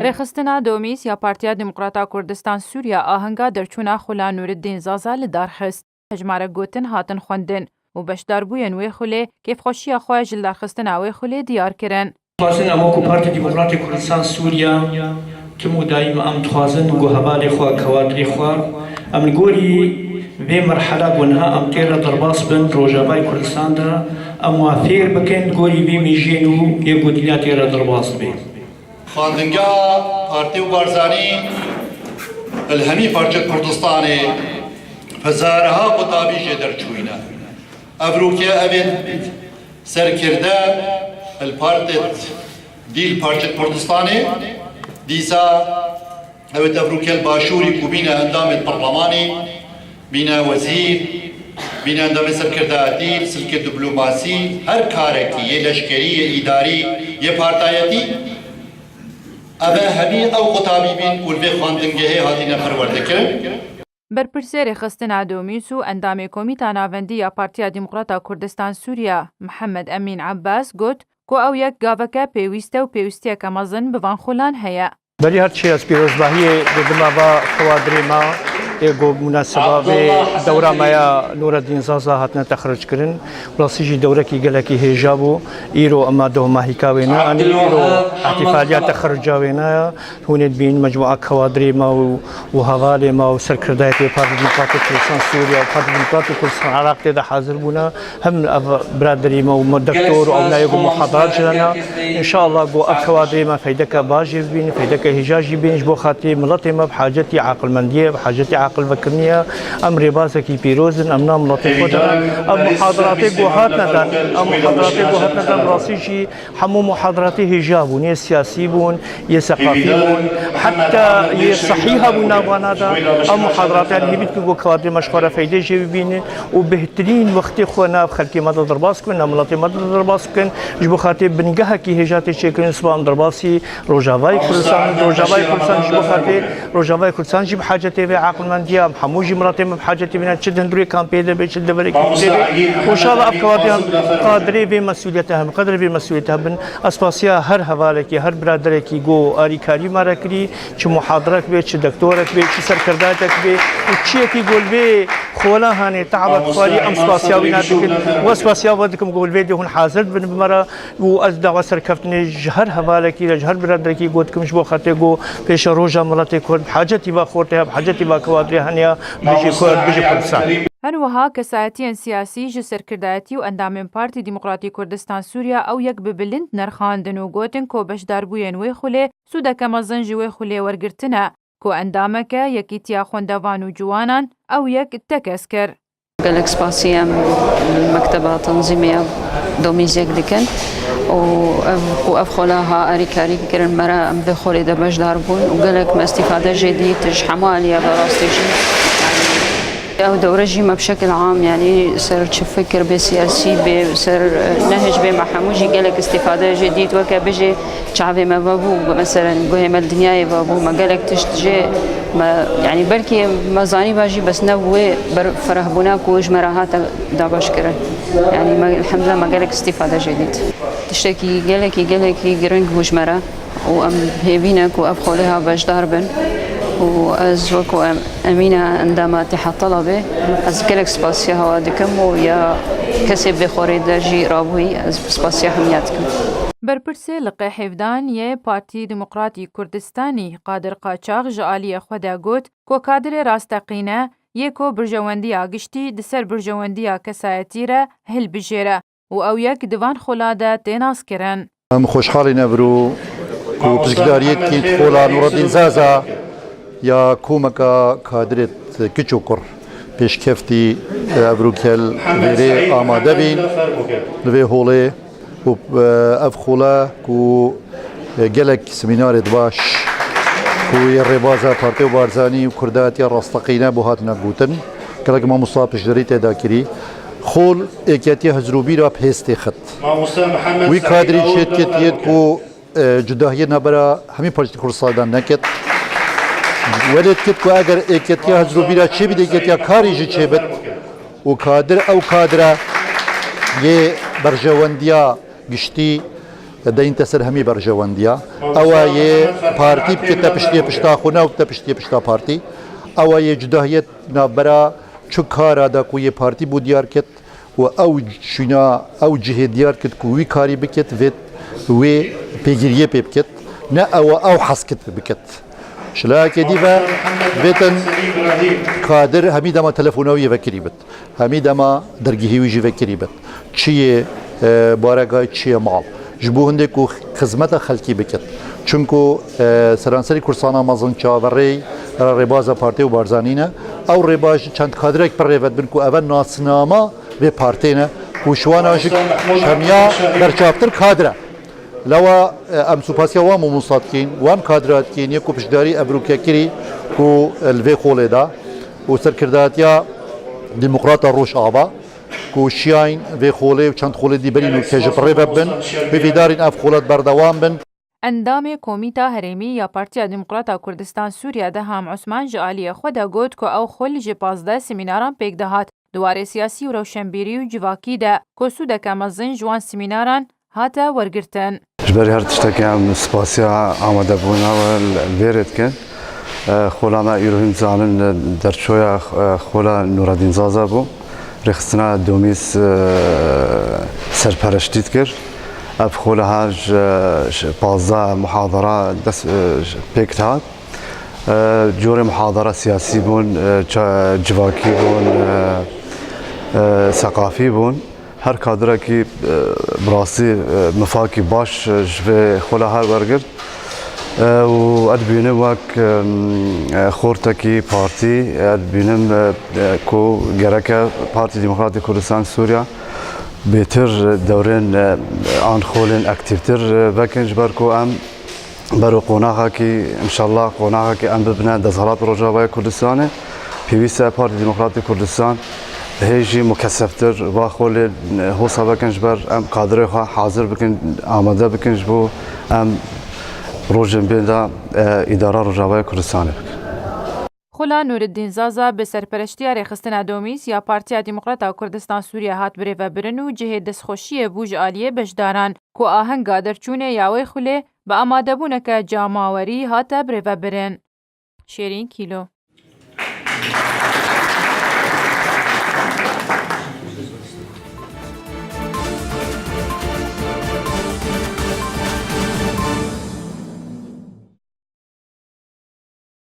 رخستنا دومیس یا پارتیا دموکراتا کوردستان سووریا ئاهەنگا دەرچوونا خولا نوردین زازا لە دارخست هەژمارە گوتن هاتن خوندن و بەشداربوویە وێ خولێ کێفخۆشیە خۆی ji دارخستنا wê xulê diyar kirin. خوازن ئەمە کو پارتی دیموکراتی کوردستان سووریا تم و دایم ئەم دخوازن گۆ هەبالێ خوا کەوادری خوا ئەم گۆری بێ مەرحەلا بوونها ئەم تێرە دەرباس بن ڕۆژاوای کوردستاندا ئەم وا فێر بکەن گۆری بێ میژێن و یەکگوتنیا تێرە دەرباس بێ. خواندنگا پارتی و بارزانی الهمی پارچه کردستانی هزارها قطابیجه درچوینه افروکه اوید سرکرده الپارتت دیل پارچه کردستانی دیسا اوید افروکه الباشوری کو بینه اندام پرلمانی بینه وزیر بینه اندام سرکرده دیل سلک دیپلماسی هر کاره کی یه لشکری یه اداری یه پارتایتی ئەمە هەمی ئەو قوتابی بین و لێ خواندنگەهەیە هاتینە پەروەردەکردن. بەرپرسێ رێخستنا دۆمیس و ئەندامێ کۆمیتا ناوەندی یا پارتیا دیموکراتا کوردستان سووریا محەممەد ئەمین عەباس گوت کۆ ئەو یەک گاڤەکە پێویستە و پێویستیەکە مەزن بڤان خۆلان هەیە. بەری هەرچی ئەس پیرۆزباهیە دەدماڤا خەوادرێما ئێگۆ مناسبابێ دەورامەیە نوردین زازا هاتنە تەخرجکردن وڵاسیژی دەورەکی گەلێکی هێژا بوو ئیرۆ ئەمە دۆماهیکاوێنە ئەنی ئیرۆ احتیفالیات تەخرجاوێنەیە هونێت بین مجموعە خەوادرێما و هەڤالێما و سەرکردایەتی پارتی دیموکراتی کوردستان سووریا و پارتی دیموکراتی کوردستان عێراق تێدا حاضر بوونە هەم برادەریمە و دەکتۆر و ئەولایەک و محاضرات ژرەنە ئینشاءالله بۆ ئەو خەوادرێمە فەیدەکە باشێ ببین فەیدەکە هێژاژی بینش بۆ خاتی مڵەتێمە بحاجەتی عاقڵمەندیە بحاجەتی عاقل بکردنیە ئەم ڕێبازێکی پیرۆزن ئەم نام وڵاتی خۆدان ئەم محاضراتێک بۆ هاتنەدان ئەم محاضراتێک بۆ هاتنەدان ڕاستیژی هەموو محاضراتی هێژا بوون یە سیاسی بوون یە سەقافی بوون حتا یە صحیح هەبوو ناوانادا ئەم محاضراتیان هێبیت کرد بۆ کەوادرێ مەشخوارە فەیدەی ببینن و بهترین وەختی خۆ ناو خەڵکی مەدە دەرباس بکەن ناو وڵاتی مەدە دەرباس بکەن ji بۆ خاطر بنگەهەکی هێژاتی چێکردن سبان دەرباسی ڕۆژاوای کوردستان ڕۆژاوای کوردستان ji بۆ خاطر ڕۆژاوای کوردستان جی بحاجەتێ بێ عاقڵمەندیە هەمووی مڵاتێمە بحاجەتی بینە چ هەندورێکان پێ دەبێت چ دەبەرێکی دەبێت وشاڵە ئەم کەوادریان قادرێ بێ مەسئولیەتە هەم قەدر بێ مەسئولیەتە بن ئەسپاسیا هەر هەڤالێکی هەر برادەرێکی گۆ ئاریکاری مارەکری چ محاضرەک بێت چ دەکتۆرێک بێت چ سەرکردایەتێک بێ و چیەکی گۆل بێ خۆلا هانێ تەعبەت خواری ئەم سپاسیاوی نادەکرد وە سپاسیاوە دکم گۆل بێ دێ هون حاضر بن بمەرە و ئەس داوا سەرکەوتنێ هەر هەڤالێکی لە هەر برادەرێکی گۆتکمش بۆ خەتێ گۆ پێشە ڕۆژە مڵەتی کورد حاجەتی با خۆرتەیە حاجەتی با کەوادرێ هەنیا بژی کورد بژی کوردستان. هەروەها کەسایەتیان سیاسی ji سەرکردایەتی و ئەندامên پارتی دیموکراتی کوردستان سووریا ئەو یەک ببلند نرخاندن و گوتن کۆ بەشداربوویان wê xulê sûdeke mezin ji wê xulê wergirtine ku endameke yekîtiya xwendevan û ciwanan ew yek tekez kir. gelek spasî em mekteba tanzîmiya domîzek dikin û ev xolaha erîkarî kirin me re em vê xolê de bejdar bûn û gelek me îstîfade jê dît ji hemû alîya berastî jî أو دورة جيمة بشكل عام يعني سر فكر بسياسي بسر نهج بمحموجي قالك استفادة جديد وكا بيجي شعبي ما بابو مثلا قوي الدنيا بابو ما قالك تشتجي ما يعني بلكي مزاني باجي بس نوي فرهبوناك وجمراهات دابش كرن يعني الحمد لله ما قالك استفادة جديد تشتكي قالك قرنج وجمرة وأم هيبينك وأبخولها باش داربن وأز وكو أمينة عندما تحت طلبه أز كلك سباسيا هوا دكم ويا كسب بخوري درجي رابوي أز سباسيا حمياتكم. بەرپرسێ لە قەحێڤدان یê پارتی دیموکراتی کوردستانی قادر قاچاغ ji aliyê xwe de got ku kadrê rasteqîne yê ku birjewendiya giştî di ser birjewendiya kesayetî re hilbijêre û ew yek divan xola de tê naskirin. Em xweşxalî nebirû ku pirsgirdariyekî xola Nûreddîn Zaza ya komeka kadrêt kiç û kur pêşkefti Evrûkel vêrê amade bîn li vê holê û ev xola ku gelek semînarê baş ku yê rêbaza Partiya Barzanî û Kurdatiya Rasteqîne bû hatine gotin gelek mamosta piştderî têda kirî xol êketiya hezrûbîra pêstê xit wî kadrî şêtketiyê ku cudahiyê nebera hemî Partî Kurdistanê neket ولد كت کو اگر ایکتیا هزروبیرا چه بده ایکتیا کاری جی چه بد و کادر او کادره یه برجواندیا گشتی دين تسر همي برجوانديا أو بارتي بكتا پشتا خونا وبتا پشتا بارتي أو جداهيت نابرا شو كارا دا كوي بارتي بو ديار كت و شنا أو جهة ديار كت كوي كاري بكت فيت وي بيجريه بكت نا أو حسكت بكت شلا كديفا بيتن قادر همي دما تلفونوي فكري بت همي دما درجي ويجي فكري بت شيء بارگاه شيء مال جبو هندكو خدمت خلقي بكت چونكو سرانسري كورسانا مازن چاوري ربازا پارتي و بارزانينا او رباج چند كادرك پر ريفت بنكو اول ناسناما و پارتينا وشوانا شميا در چاپتر كادره لوا ام سوپاسيا وامو مصادقين وام كادرات كين يكو پشداري ابروكيا كري كو الفي خولدا و سركرداتيا ديمقراطا روش آبا کو شیاین و خوله و چند خوله دی برین و کجبره ببن بفیدارین اف خولات بردوام بن. اندام کمیتا هرمی یا پارتیا دموکراتا کردستان سوریه ده هم عثمان جعالی خدا گوت که او خل جپازده سمیناران پیک دهات دواره سیاسی و روشنبیری و جواکی ده که سوده که مزن جوان سمیناران هاتا ورگرتن. جبری هر تشتکی هم سپاسیا آمده بونا و الویرد کن. خولانا ایروهیم زانن در شویا خولا نورالدین زازا بو. رخصنا دوميس سرپرشتيت كر اب خولها بازا محاضرة دس بيكتات جوري محاضرة سياسي بون جواكي بون ثقافي بون هر كادرة كي براسي مفاكي باش جوي خولها ورقرد و ادبینم وک خورتکی پارتی ادبینم کو گرکه پارتی دموکراتی کردستان سوریا بهتر دورین آن خولن اکتیفتر وکنج برکو ام برو قناعه کی انشالله قناعه کی ام ببنه دزهرات روجاوای کردستانه پیوسته پارتی دموکراتی کردستان هیچی مکثفتر و خول حوصا وکنج بر ام قادر حاضر بکن آماده بکنج بو ام روژن بیندا اداره روجاوای کردستان بک. خولا نورالدین زازا به سرپرشتی رخصتن دومیس یا پارتیا دموکراتا کردستان سوریه هات بره و برن و جهه دستخوشی بوج عالیه بشداران که آهنگا درچونه یاوی خوله با آماده بونه که جاماوری هات بره و برن. شیرین کیلو